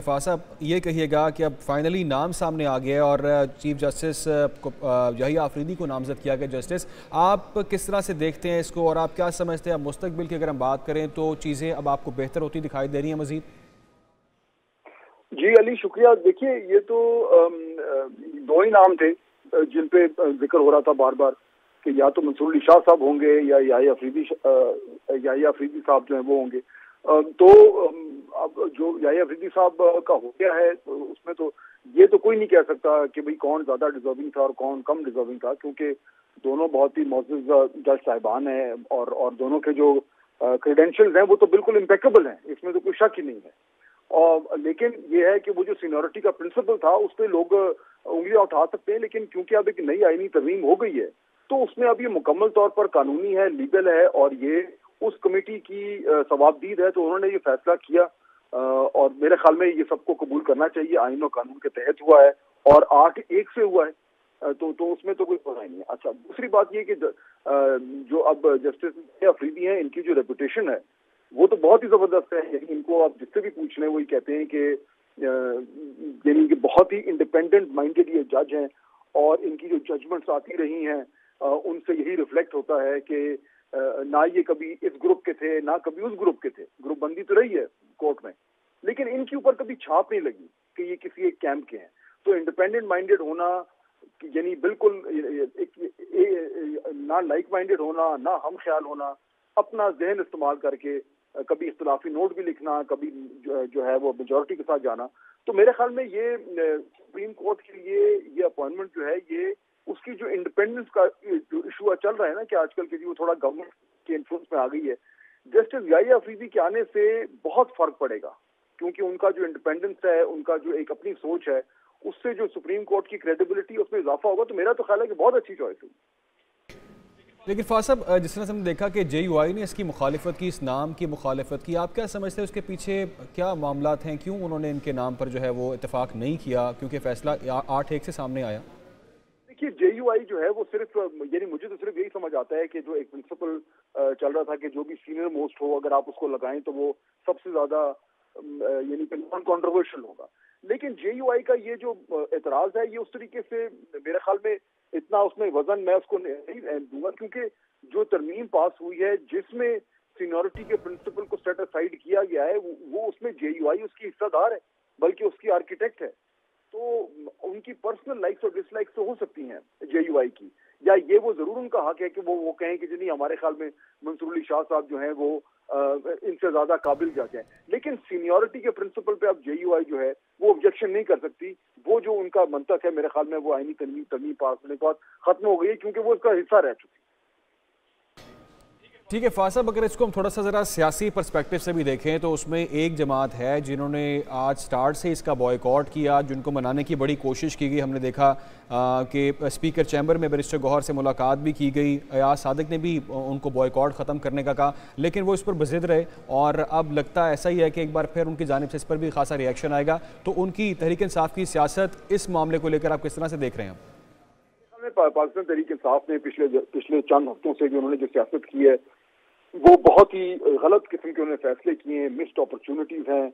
فا صاحب یہ کہیے گا کہ اب فائنلی نام سامنے آ گیا ہے اور چیف جسٹس یحییٰ آفریدی کو نامزد کیا گیا جسٹس. آپ کس طرح سے دیکھتے ہیں اس کو اور آپ کیا سمجھتے ہیں اب مستقبل کی اگر ہم بات کریں تو چیزیں اب آپ کو بہتر ہوتی دکھائی دے رہی ہیں مزید؟ جی علی شکریہ. دیکھیے یہ تو دو ہی نام تھے جن پہ ذکر ہو رہا تھا بار بار کہ یا تو منصور علی شاہ صاحب ہوں گے یا یحییٰ آفریدی صاحب جو ہیں وہ ہوں گے. تو اب جو یحییٰ آفریدی صاحب کا ہو گیا ہے اس میں تو یہ تو کوئی نہیں کہہ سکتا کہ بھئی کون زیادہ ڈیزرونگ تھا اور کون کم ڈیزرونگ تھا، کیونکہ دونوں بہت ہی معزز جج صاحبان ہیں اور دونوں کے جو کریڈینشلز ہیں وہ تو بالکل امپیکیبل ہیں، اس میں تو کوئی شک ہی نہیں ہے. لیکن یہ ہے کہ وہ جو سینیورٹی کا پرنسپل تھا اس پہ لوگ انگلیاں اٹھا سکتے ہیں، لیکن کیونکہ اب ایک نئی آئینی ترمیم ہو گئی ہے تو اس میں اب یہ مکمل طور پر قانونی ہے، لیگل ہے، اور یہ اس کمیٹی کی ثوابدید ہے. تو انہوں نے یہ فیصلہ کیا اور میرے خیال میں یہ سب کو قبول کرنا چاہیے. آئین و قانون کے تحت ہوا ہے اور 8-1 سے ہوا ہے، تو اس میں تو کوئی پرواہ نہیں ہے. اچھا، دوسری بات یہ کہ جو اب جسٹس آفریدی ہیں ان کی جو ریپوٹیشن ہے وہ تو بہت ہی زبردست ہے. یعنی ان کو آپ جس سے بھی پوچھ لیں وہی کہتے ہیں کہ یعنی کہ بہت ہی انڈیپینڈنٹ مائنڈیڈ یہ جج ہیں اور ان کی جو ججمنٹس آتی رہی ہیں ان سے یہی ریفلیکٹ ہوتا ہے کہ نہ یہ کبھی اس گروپ کے تھے نہ کبھی اس گروپ کے تھے. گروپ بندی تو رہی ہے کورٹ میں، لیکن ان کے اوپر کبھی چھاپ نہیں لگی کہ یہ کسی ایک کیمپ کے ہیں. تو انڈیپینڈنٹ مائنڈیڈ ہونا یعنی بالکل نہ لائک مائنڈیڈ ہونا نہ ہم خیال ہونا، اپنا ذہن استعمال کر کے کبھی اختلافی نوٹ بھی لکھنا، کبھی جو ہے وہ میجورٹی کے ساتھ جانا. تو میرے خیال میں یہ سپریم کورٹ کے لیے یہ اپوائنٹمنٹ جو ہے یہ اس کی جو انڈیپینڈنس کا جو ایشو چل رہا ہے نا کہ آج کل کی وہ تھوڑا گورنمنٹ کے انفلوئنس میں آ گئی ہے، جسٹس یحییٰ آفریدی کے آنے سے بہت فرق پڑے گا، کیونکہ ان کا جو انڈیپینڈنس ہے، ان کا جو ایک اپنی سوچ ہے، اس سے جو سپریم کورٹ کی کریڈیبلٹی اس میں اضافہ ہوگا. تو میرا تو خیال ہے کہ بہت اچھی چوائس ہوگی. لیکن فا صاحب جس طرح سے ہم نے دیکھا کہ جے یو آئی نے اس کی مخالفت کی، اس نام کی مخالفت کی، آپ کیا سمجھتے ہیں اس کے پیچھے کیا معاملات ہیں؟ کیوں انہوں نے ان کے نام پر جو ہے وہ اتفاق نہیں کیا؟ کیونکہ فیصلہ 8-1 سے سامنے آیا. دیکھیے جے یو آئی جو ہے وہ صرف یعنی مجھے تو صرف یہی سمجھ آتا ہے کہ جو ایک پرنسپل چل رہا تھا کہ جو بھی سینئر موسٹ ہو اگر آپ اس کو لگائیں تو وہ سب سے زیادہ یعنی کہ نان کانٹروورشل ہوگا. لیکن جے یو آئی کا یہ جو اعتراض ہے یہ اس طریقے سے میرے خیال میں اتنا اس میں وزن میں اس کو نہیں دوں گا، کیونکہ جو ترمیم پاس ہوئی ہے جس میں سینیورٹی کے پرنسپل کو سیٹ اسائیڈ کیا گیا ہے وہ اس میں جے یو آئی اس کی حصہ دار ہے، بلکہ اس کی آرکیٹیکٹ ہے. تو ان کی پرسنل لائکس اور ڈس لائکس تو ہو سکتی ہیں جے یو آئی کی، یا یہ وہ ضرور ان کا حق ہے کہ وہ کہیں کہ نہیں ہمارے خیال میں منصور علی شاہ صاحب جو ہیں وہ ان سے زیادہ قابل جج ہیں. لیکن سینیورٹی کے پرنسپل پہ اب جے یو آئی جو ہے وہ آبجیکشن نہیں کر سکتی. وہ جو ان کا منطق ہے میرے خیال میں وہ آئینی ترمیم پاس ہونے کے بعد ختم ہو گئی ہے، کیونکہ وہ اس کا حصہ رہ چکی. ٹھیک ہے فا صاحب، اگر اس کو ہم تھوڑا سا ذرا سیاسی پرسپیکٹو سے بھی دیکھیں تو اس میں ایک جماعت ہے جنہوں نے آج سٹارٹ سے اس کا بوائیکاٹ کیا، جن کو منانے کی بڑی کوشش کی گئی. ہم نے دیکھا کہ اسپیکر چیمبر میں بیرسٹر گوہر سے ملاقات بھی کی گئی، ایاز صادق نے بھی ان کو بوائیکاٹ ختم کرنے کا کہا، لیکن وہ اس پر بضد رہے اور اب لگتا ایسا ہی ہے کہ ایک بار پھر ان کی جانب سے اس پر بھی خاصا ری ایکشن آئے گا. تو ان کی تحریک انصاف کی سیاست اس معاملے کو لے کر آپ کس طرح سے دیکھ رہے ہیں؟ پاکستان تحریک انصاف نے پچھلے چند ہفتوں سے جو انہوں نے جو سیاست کی ہے وہ بہت ہی غلط قسم کے انہوں نے فیصلے کیے ہیں. مسڈ اپرچونٹیز ہیں،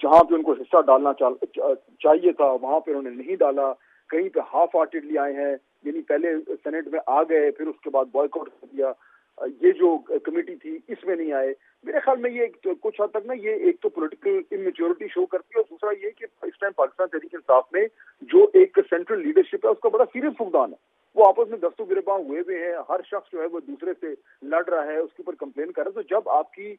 جہاں پہ ان کو حصہ ڈالنا چاہیے تھا وہاں پہ انہوں نے نہیں ڈالا. کہیں پہ ہاف ہارٹیڈلی آئے ہیں، یعنی پہلے سینٹ میں آ گئے پھر اس کے بعد بوائیکاٹ کر دیا. یہ جو کمیٹی تھی اس میں نہیں آئے. میرے خیال میں یہ کچھ حد تک نا یہ ایک تو پولیٹیکل اممیچورٹی شو کرتی ہے، اور دوسرا یہ کہ اس ٹائم پاکستان تحریک انصاف میں جو ایک سینٹرل لیڈرشپ ہے اس کا بڑا سیریس فقدان ہے. وہ آپس میں دست و گریباں ہوئے ہوئے ہیں، ہر شخص جو ہے وہ دوسرے سے لڑ رہا ہے، اس کے اوپر کمپلین کر رہا ہے. تو جب آپ کی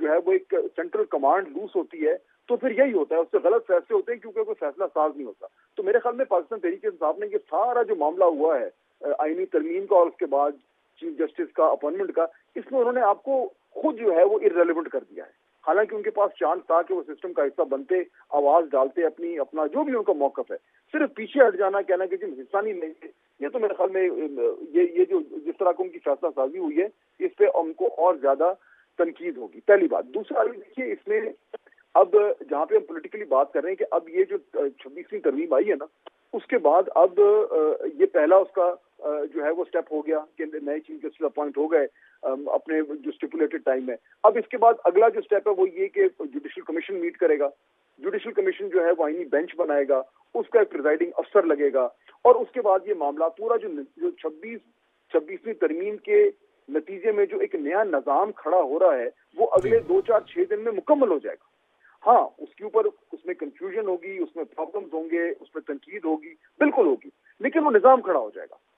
جو ہے وہ ایک سینٹرل کمانڈ لوس ہوتی ہے تو پھر یہی ہوتا ہے، اس سے غلط فیصلے ہوتے ہیں کیونکہ کوئی فیصلہ ساز نہیں ہوتا. تو میرے خیال میں پاکستان تحریک انصاف نے یہ سارا جو معاملہ ہوا ہے آئینی ترمیم کا اور اس کے بعد چیف جسٹس کا اپوائنٹمنٹ کا، اس میں انہوں نے آپ کو خود جو ہے وہ ارریلیونٹ کر دیا ہے. حالانکہ ان کے پاس چانس تھا کہ وہ سسٹم کا حصہ بنتے، آواز ڈالتے، اپنا جو بھی ان کا موقف ہے. صرف پیچھے ہٹ جانا، کہنا کہ جی حصہ نہیں لیں گے، یہ تو میرے خیال میں یہ جو جس طرح کو ان کی فیصلہ سازی ہوئی ہے اس پہ ان کو اور زیادہ تنقید ہوگی. پہلی بات. دوسرا دیکھیے اس میں اب جہاں پہ ہم پولیٹیکلی بات کر رہے ہیں کہ اب یہ جو 26ویں ترمیم آئی ہے نا اس کے بعد اب یہ پہلا اس کا جو ہے وہ سٹیپ ہو گیا کہ نئے چیف جسٹس اپوائنٹ ہو گئے اپنے جو اسٹیپولیٹڈ ٹائم میں. اب اس کے بعد اگلا جو سٹیپ ہے وہ یہ کہ جوڈیشل کمیشن میٹ کرے گا. جوڈیشل کمیشن جو ہے وہ آئینی بینچ بنائے گا, اس کا ایک پریزائڈنگ افسر لگے گا, اور اس کے بعد یہ معاملہ پورا جو 26ویں ترمیم کے نتیجے میں جو ایک نیا نظام کھڑا ہو رہا ہے وہ اگلے 2-4-6 دن میں مکمل ہو جائے گا. ہاں اس کے اوپر اس میں کنفیوژن ہوگی, اس میں پرابلمز ہوں گے, اس میں تنقید ہوگی, بالکل ہوگی, لیکن وہ نظام کھڑا ہو جائے گا.